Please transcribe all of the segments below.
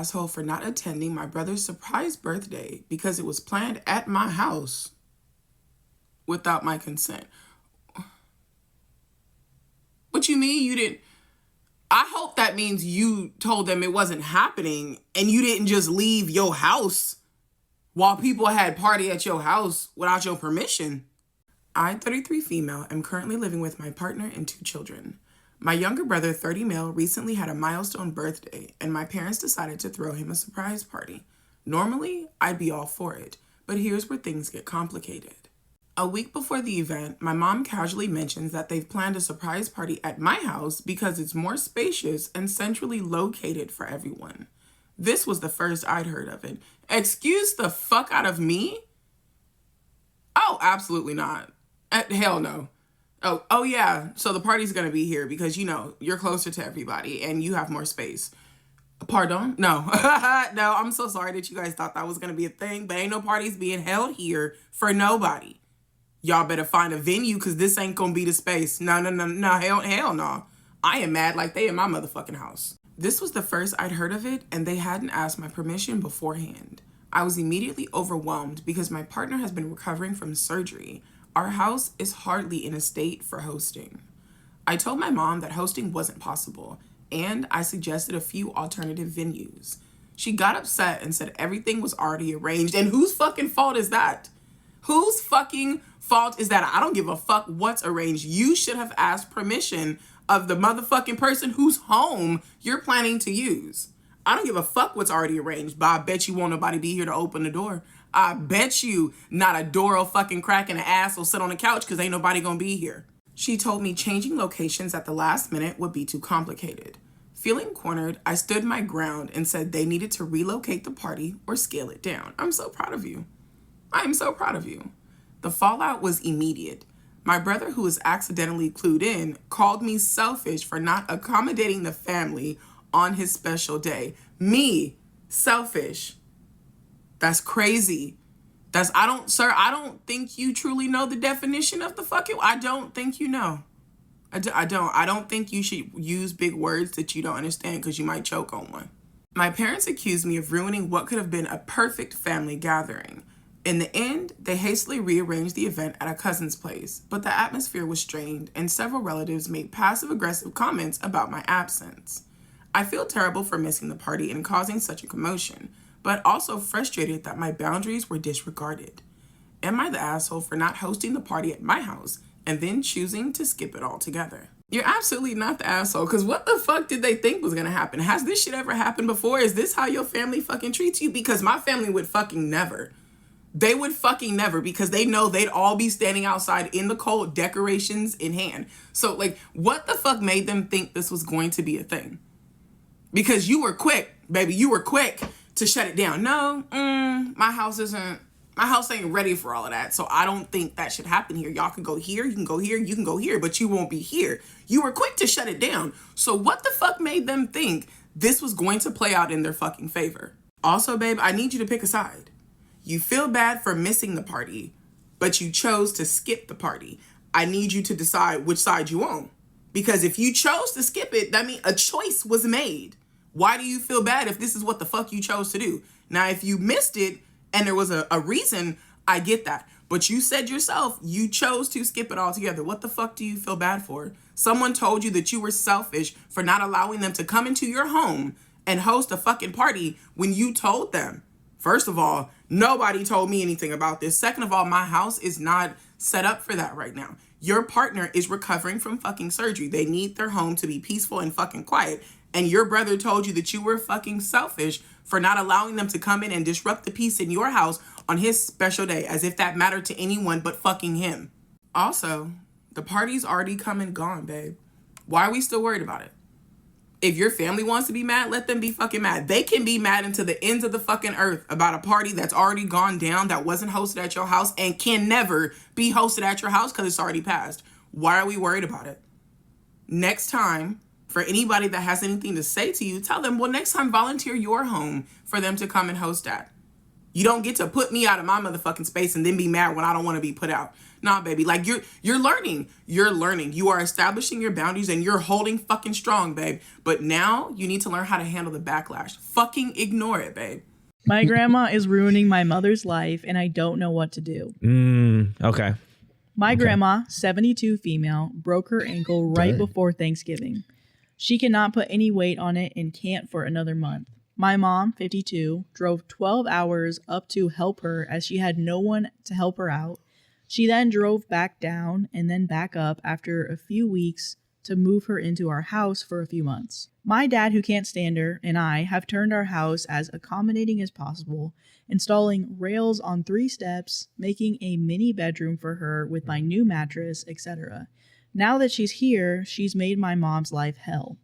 asshole for not attending my brother's surprise birthday because it was planned at my house without my consent. What you mean you didn't? I hope that means you told them it wasn't happening and you didn't just leave your house while people had party at your house without your permission. I, 33 female, am currently living with my partner and 2 children. My younger brother, 30 male, recently had a milestone birthday and my parents decided to throw him a surprise party. Normally, I'd be all for it, but here's where things get complicated. A week before the event, my mom casually mentions that they've planned a surprise party at my house because it's more spacious and centrally located for everyone. This was the first I'd heard of it. Excuse the fuck out of me? Oh, absolutely not. Hell no. Oh yeah, so the party's gonna be here because, you know, you're closer to everybody and you have more space. Pardon? No. No, I'm so sorry that you guys thought that was gonna be a thing, but ain't no parties being held here for nobody. Y'all better find a venue because this ain't gonna be the space. No, hell no. I am mad like they in my motherfucking house. This was the first I'd heard of it and they hadn't asked my permission beforehand. I was immediately overwhelmed because my partner has been recovering from surgery. Our house is hardly in a state for hosting. I told my mom that hosting wasn't possible and I suggested a few alternative venues. She got upset and said everything was already arranged, and whose fucking fault is that? Whose fucking fault is that? I don't give a fuck what's arranged. You should have asked permission of the motherfucking person whose home you're planning to use. I don't give a fuck what's already arranged, but I bet you won't nobody be here to open the door. I bet you not a door will fucking crack and an ass will sit on the couch because ain't nobody gonna be here. She told me changing locations at the last minute would be too complicated. Feeling cornered, I stood my ground and said they needed to relocate the party or scale it down. I'm so proud of you. I am so proud of you. The fallout was immediate. My brother, who was accidentally clued in, called me selfish for not accommodating the family on his special day. Me, selfish. That's crazy. I don't think you truly know the definition of the fucking, I don't think you know. I don't think you should use big words that you don't understand because you might choke on one. My parents accused me of ruining what could have been a perfect family gathering. In the end, they hastily rearranged the event at a cousin's place, but the atmosphere was strained and several relatives made passive-aggressive comments about my absence. I feel terrible for missing the party and causing such a commotion, but also frustrated that my boundaries were disregarded. Am I the asshole for not hosting the party at my house and then choosing to skip it altogether? You're absolutely not the asshole, because what the fuck did they think was gonna happen? Has this shit ever happened before? Is this how your family fucking treats you? Because my family would fucking never. They would fucking never, because they know they'd all be standing outside in the cold, decorations in hand. So, like, what the fuck made them think this was going to be a thing? Because you were quick, baby. You were quick to shut it down. No, my house ain't ready for all of that. So I don't think that should happen here. Y'all can go here, you can go here, you can go here, but you won't be here. You were quick to shut it down. So what the fuck made them think this was going to play out in their fucking favor? Also, babe, I need you to pick a side. You feel bad for missing the party, but you chose to skip the party. I need you to decide which side you on. Because if you chose to skip it, that means a choice was made. Why do you feel bad if this is what the fuck you chose to do? Now, if you missed it and there was a reason, I get that. But you said yourself you chose to skip it altogether. What the fuck do you feel bad for? Someone told you that you were selfish for not allowing them to come into your home and host a fucking party when you told them. First of all, nobody told me anything about this. Second of all, my house is not set up for that right now. Your partner is recovering from fucking surgery. They need their home to be peaceful and fucking quiet. And your brother told you that you were fucking selfish for not allowing them to come in and disrupt the peace in your house on his special day, as if that mattered to anyone but fucking him. Also, the party's already come and gone, babe. Why are we still worried about it? If your family wants to be mad, let them be fucking mad. They can be mad into the ends of the fucking earth about a party that's already gone down, that wasn't hosted at your house and can never be hosted at your house because it's already passed. Why are we worried about it? Next time, for anybody that has anything to say to you, tell them, well, next time volunteer your home for them to come and host at. You don't get to put me out of my motherfucking space and then be mad when I don't want to be put out. Nah, baby. Like, you're learning. You're learning. You are establishing your boundaries and you're holding fucking strong, babe. But now you need to learn how to handle the backlash. Fucking ignore it, babe. My grandma is ruining my mother's life and I don't know what to do. Okay. My grandma, 72 female, broke her ankle right before Thanksgiving. She cannot put any weight on it and can't for another month. My mom, 52, drove 12 hours up to help her as she had no one to help her out. She then drove back down and then back up after a few weeks to move her into our house for a few months. My dad, who can't stand her, and I have turned our house as accommodating as possible, installing rails on 3 steps, making a mini bedroom for her with my new mattress, etc. Now that she's here, she's made my mom's life hell.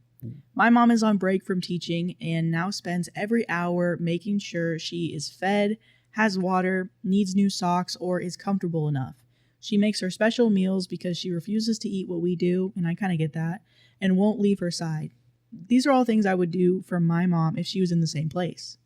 My mom is on break from teaching and now spends every hour making sure she is fed, has water, needs new socks, or is comfortable enough. She makes her special meals because she refuses to eat what we do, and I kind of get that, and won't leave her side. These are all things I would do for my mom if she was in the same place.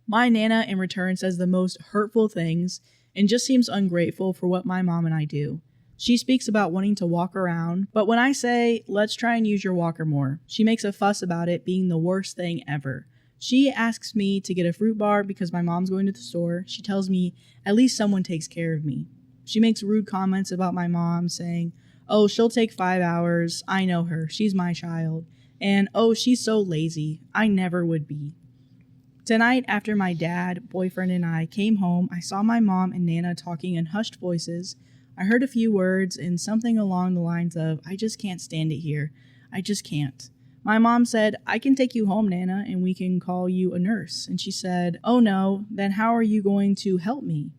My Nana, in return, says the most hurtful things and just seems ungrateful for what my mom and I do. She speaks about wanting to walk around, but when I say, let's try and use your walker more, she makes a fuss about it being the worst thing ever. She asks me to get a fruit bar because my mom's going to the store. She tells me at least someone takes care of me. She makes rude comments about my mom, saying, oh, she'll take 5 hours. I know her. She's my child. And, oh, she's so lazy. I never would be. Tonight, after my dad, boyfriend, and I came home, I saw my mom and Nana talking in hushed voices. I heard a few words and something along the lines of, I just can't stand it here. I just can't. My mom said, I can take you home, Nana, and we can call you a nurse. And she said, oh no, then how are you going to help me?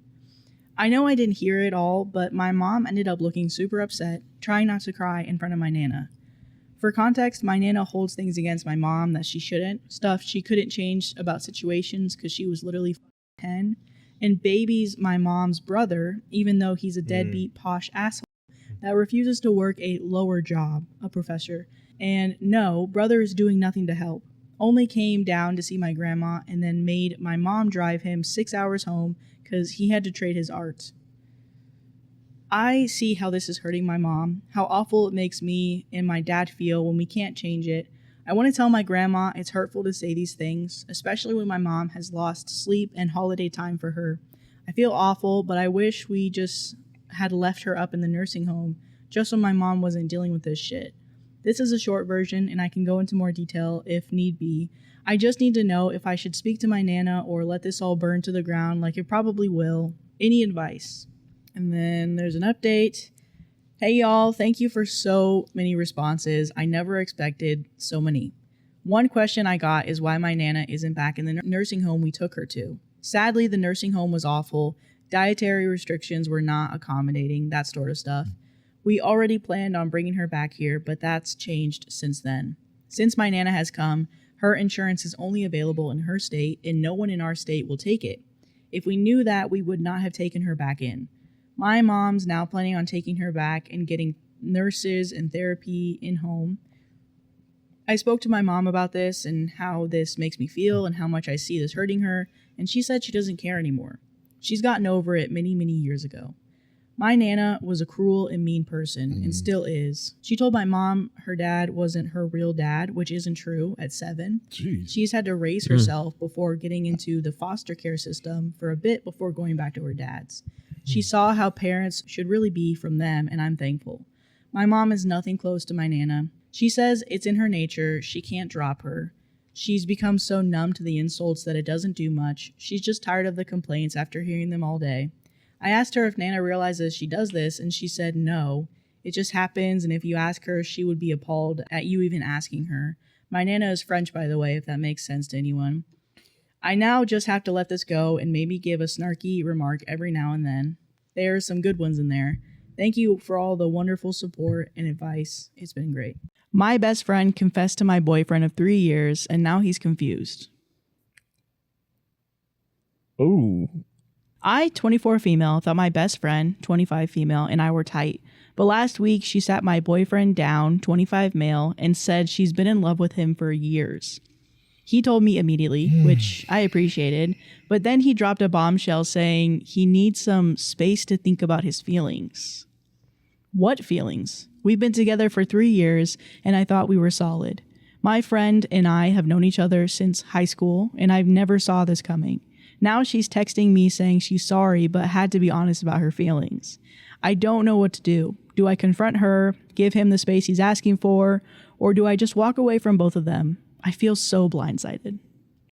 I know I didn't hear it all, but my mom ended up looking super upset, trying not to cry in front of my Nana. For context, my Nana holds things against my mom that she shouldn't, stuff she couldn't change about situations because she was literally 10, and babies my mom's brother, even though he's a deadbeat posh asshole that refuses to work a lower job, a professor. And no, brother is doing nothing to help. Only came down to see my grandma and then made my mom drive him 6 hours home because he had to trade his art. I see how this is hurting my mom, how awful it makes me and my dad feel when we can't change it. I want to tell my grandma it's hurtful to say these things, especially when my mom has lost sleep and holiday time for her. I feel awful, but I wish we just had left her up in the nursing home just when my mom wasn't dealing with this shit. This is a short version, and I can go into more detail if need be. I just need to know if I should speak to my Nana or let this all burn to the ground like it probably will. Any advice? And then there's an update. Hey y'all, thank you for so many responses. I never expected so many. One question I got is why my Nana isn't back in the nursing home we took her to. Sadly, the nursing home was awful. Dietary restrictions were not accommodating, that sort of stuff. We already planned on bringing her back here, but that's changed since then. Since my Nana has come, her insurance is only available in her state, and no one in our state will take it. If we knew that, we would not have taken her back in. My mom's now planning on taking her back and getting nurses and therapy in home. I spoke to my mom about this and how this makes me feel and how much I see this hurting her, and she said she doesn't care anymore. She's gotten over it many, many years ago. My Nana was a cruel and mean person, and still is. She told my mom her dad wasn't her real dad, which isn't true, at 7. Jeez. She's had to raise herself before getting into the foster care system for a bit before going back to her dad's. She saw how parents should really be from them, and I'm thankful. My mom is nothing close to my Nana. She says it's in her nature, she can't drop her. She's become so numb to the insults that it doesn't do much. She's just tired of the complaints after hearing them all day. I asked her if Nana realizes she does this, and she said no. It just happens, and if you ask her, she would be appalled at you even asking her. My Nana is French, by the way, if that makes sense to anyone. I now just have to let this go and maybe give a snarky remark every now and then. There are some good ones in there. Thank you for all the wonderful support and advice. It's been great. My best friend confessed to my boyfriend of 3 years, and now he's confused. Ooh. I, 24 female, thought my best friend, 25 female, and I were tight. But last week, she sat my boyfriend down, 25 male, and said she's been in love with him for years. He told me immediately, which I appreciated, but then he dropped a bombshell saying he needs some space to think about his feelings. What feelings? We've been together for 3 years, and I thought we were solid. My friend and I have known each other since high school, and I've never saw this coming. Now she's texting me saying she's sorry, but had to be honest about her feelings. I don't know what to do. Do I confront her, give him the space he's asking for, or do I just walk away from both of them? I feel so blindsided.